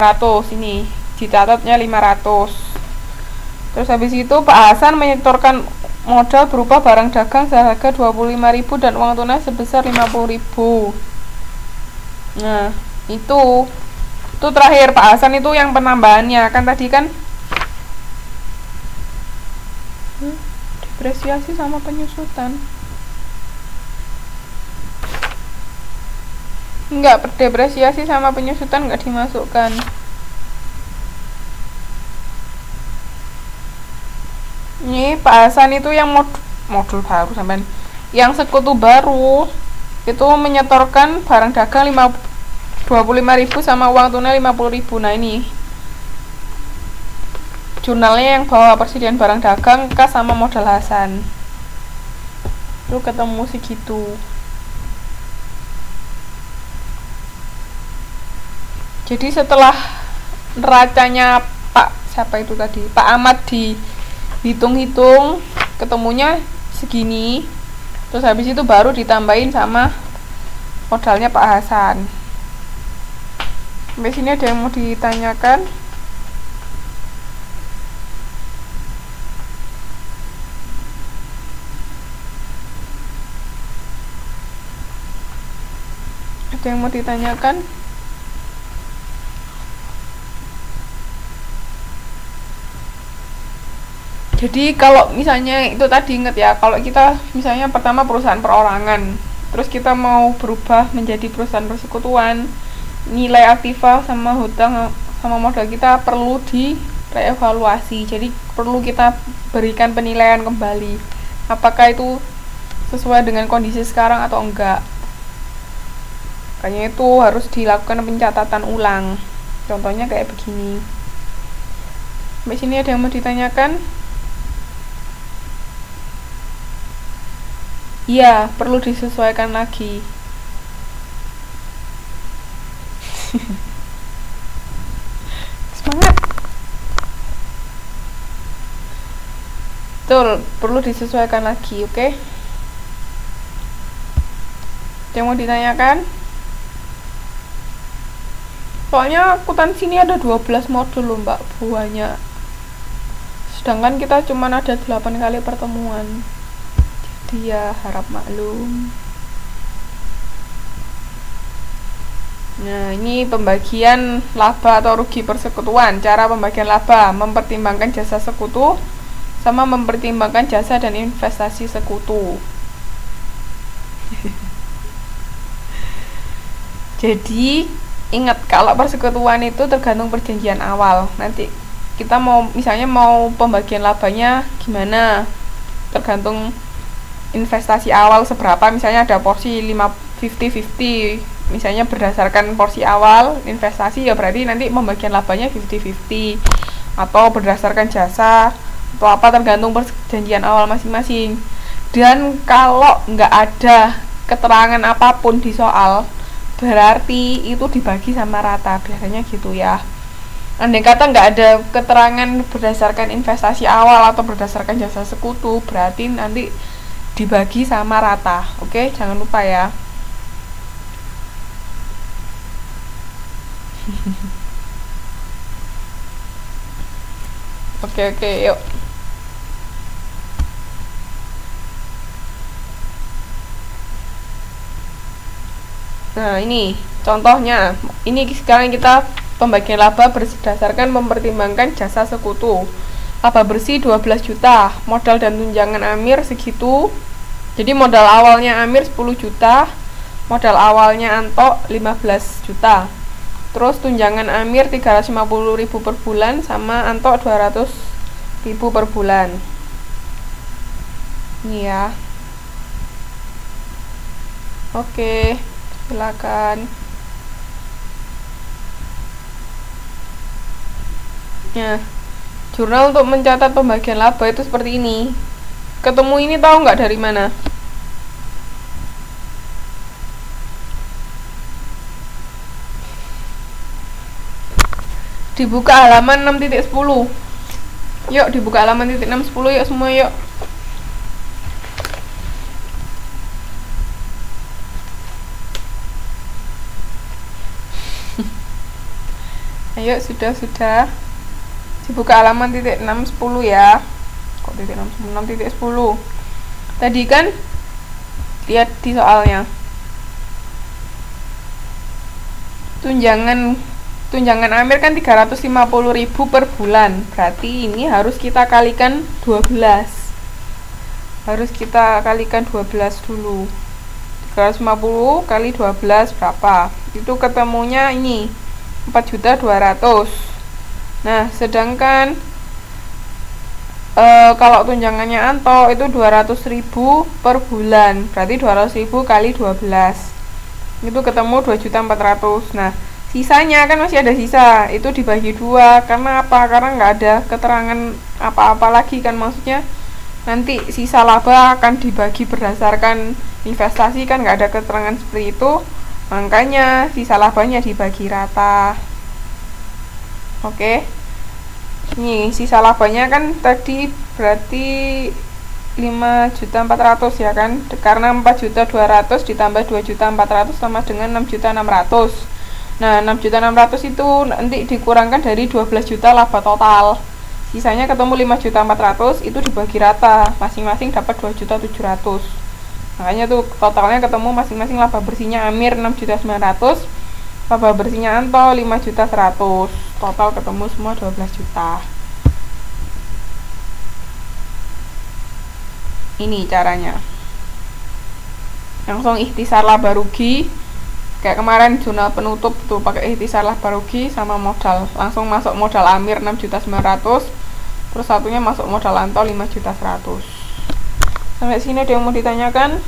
500, ini dicatatnya 500. Terus habis itu Pak Hasan menyetorkan modal berupa barang dagang seharga 25.000 dan uang tunai sebesar 50.000. Nah, itu terakhir Pak Hasan itu yang penambahannya. Kan tadi kan depresiasi sama penyusutan. Enggak, depresiasi sama penyusutan enggak dimasukkan. Ini Pak Hasan itu yang modul baru sampean. Yang sekutu baru itu menyetorkan barang dagang 25.000 sama uang tunai 50.000. Nah, ini jurnalnya yang bawa persediaan barang dagang kas sama modal Hasan. Itu ketemu segitu. Jadi setelah neracanya Pak siapa itu tadi? Pak Ahmad dihitung-hitung ketemunya segini. Terus habis itu baru ditambahin sama modalnya Pak Hasan. Sampai sini ada yang mau ditanyakan? Ada yang mau ditanyakan? Jadi kalau misalnya itu tadi inget ya, kalau kita misalnya pertama perusahaan perorangan, terus kita mau berubah menjadi perusahaan persekutuan, nilai aktiva sama hutang sama modal kita perlu direvaluasi. Jadi perlu kita berikan penilaian kembali, apakah itu sesuai dengan kondisi sekarang atau enggak. Makanya itu harus dilakukan pencatatan ulang. Contohnya kayak begini. Sampai sini ada yang mau ditanyakan? Iya, perlu disesuaikan lagi. Semangat. Betul, perlu disesuaikan lagi, oke? Yang mau ditanyakan? Soalnya akuntansi ini ada 12 modul loh, Mbak, buahnya. Sedangkan kita cuma ada 8 kali pertemuan. Dia harap maklum. Nah, ini pembagian laba atau rugi persekutuan. Cara pembagian laba mempertimbangkan jasa sekutu sama mempertimbangkan jasa dan investasi sekutu. Jadi ingat, kalau persekutuan itu tergantung perjanjian awal. Nanti kita misalnya mau pembagian labanya gimana, tergantung investasi awal seberapa. Misalnya ada porsi 50-50, misalnya berdasarkan porsi awal investasi, ya berarti nanti pembagian labanya 50-50, atau berdasarkan jasa atau apa, tergantung perjanjian awal masing-masing. Dan kalau nggak ada keterangan apapun di soal, berarti itu dibagi sama rata, biasanya gitu ya. Andai kata nggak ada keterangan berdasarkan investasi awal atau berdasarkan jasa sekutu, berarti nanti dibagi sama rata. Oke, jangan lupa ya. Oke, yuk. Nah, ini contohnya. Ini sekarang kita pembagian laba berdasarkan mempertimbangkan jasa sekutu. Laba bersih 12 juta, modal dan tunjangan Amir segitu. Jadi modal awalnya Amir 10 juta, modal awalnya Anto 15 juta. Terus tunjangan Amir 350.000 per bulan sama Anto 200.000 per bulan. Ini ya. Oke, silakan. Nah, jurnal untuk mencatat pembagian laba itu seperti ini. Ketemu ini tahu nggak dari mana? Dibuka halaman 6.10. Yuk, dibuka halaman 6.10 yuk semua yuk. Ayo, sudah. Dibuka halaman titik 610 ya. Kok titik 6, titik 10. Tadi kan lihat di soalnya. Tunjangan Amir kan 350.000 per bulan. Berarti ini harus kita kalikan 12. Harus kita kalikan 12 dulu. 350 kali 12 berapa? Itu ketemunya ini 4.200.000. Nah, sedangkan kalau tunjangannya Anto itu 200.000 per bulan. Berarti 200.000 kali 12. Itu ketemu 2.400.000. Nah, sisanya kan masih ada sisa. Itu dibagi 2. Karena apa? Karena nggak ada keterangan apa-apa lagi kan, maksudnya nanti sisa laba akan dibagi berdasarkan investasi kan, nggak ada keterangan seperti itu. Makanya sisa labanya dibagi rata. Oke. Ini sisa labanya kan tadi berarti 5.400.000 ya kan, karena 4.200.000 ditambah 2.400.000 sama dengan 6.600.000. Nah, 6.600.000 itu nanti dikurangkan dari 12 juta laba total, sisanya ketemu 5.400.000, itu dibagi rata, masing-masing dapat 2.700.000. makanya tuh totalnya ketemu masing-masing laba bersihnya Amir 6.900.000, laba bersihnya Anto 5.100.000, total ketemu semua 12 juta. Ini caranya. Langsung ikhtisar laba rugi. Kayak kemarin jurnal penutup tuh pakai ikhtisar laba rugi sama modal. Langsung masuk modal Amir 6.900.000, terus satunya masuk modal Anto 5.100.000. Sampai sini ada yang mau ditanyakan?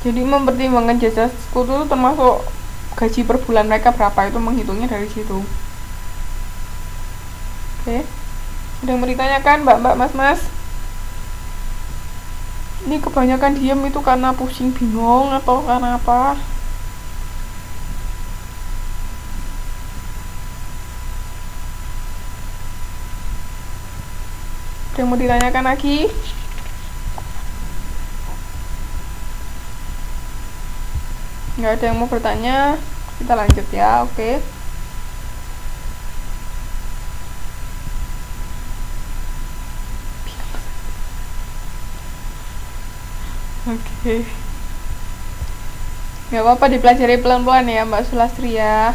Jadi mempertimbangkan jasa sekutu itu termasuk gaji per bulan mereka berapa, itu menghitungnya dari situ. Oke. Ada yang mau ditanyakan, mbak-mbak, mas-mas? Ini kebanyakan diam itu karena pusing bingung atau karena apa? Ada yang mau ditanyakan lagi? Nggak ada yang mau bertanya, kita lanjut ya. Oke. Oke. Nggak apa-apa, dipelajari pelan-pelan ya Mbak Sulastri ya.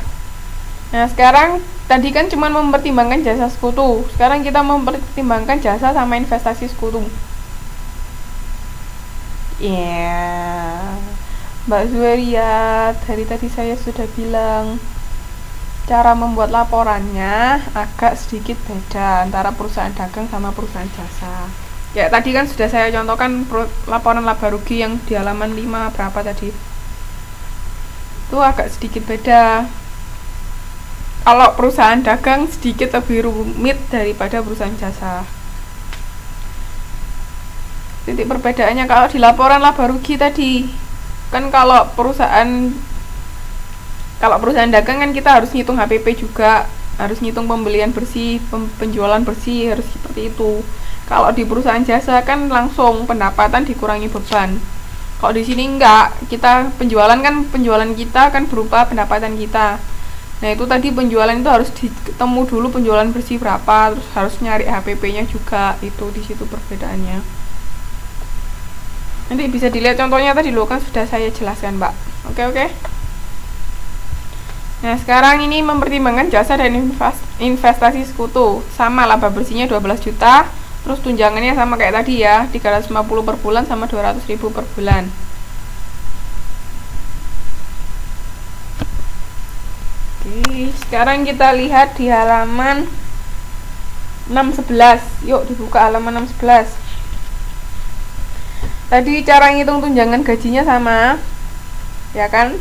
Nah, sekarang tadi kan cuma mempertimbangkan jasa sekutu. Sekarang kita mempertimbangkan jasa sama investasi sekutu. Mbak Zueria, dari tadi saya sudah bilang cara membuat laporannya agak sedikit beda antara perusahaan dagang sama perusahaan jasa. Ya, tadi kan sudah saya contohkan laporan laba rugi yang di halaman 5 berapa tadi. Itu agak sedikit beda. Kalau perusahaan dagang sedikit lebih rumit daripada perusahaan jasa. Titik perbedaannya kalau di laporan laba rugi tadi, kan kalau perusahaan dagang kan kita harus ngitung HPP juga, harus ngitung pembelian bersih, penjualan bersih, harus seperti itu. Kalau di perusahaan jasa kan langsung pendapatan dikurangi beban. Kalau di sini enggak, penjualan kita kan berupa pendapatan kita. Nah, itu tadi penjualan itu harus ketemu dulu penjualan bersih berapa, terus harus nyari HPP-nya juga. Itu di situ perbedaannya. Nanti bisa dilihat contohnya tadi loh, kan sudah saya jelaskan, Mbak. Oke. Nah, sekarang ini mempertimbangkan jasa dan investasi sekutu. Sama laba bersihnya 12 juta, terus tunjangannya sama kayak tadi ya, 350 per bulan sama 200.000 per bulan. Oke, sekarang kita lihat di halaman 611. Yuk dibuka halaman 611. Tadi cara ngitung tunjangan gajinya sama, ya kan?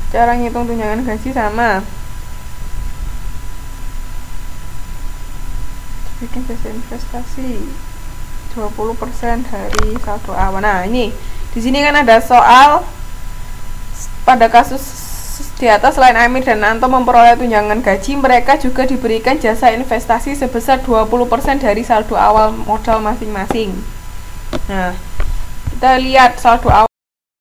Cara ngitung tunjangan gaji sama. Bikin jasa investasi 20% dari saldo awal. Nah, ini di sini kan ada soal pada kasus di atas, selain Amir dan Anto memperoleh tunjangan gaji, mereka juga diberikan jasa investasi sebesar 20% dari saldo awal modal masing-masing. Nah, kita lihat saldo awal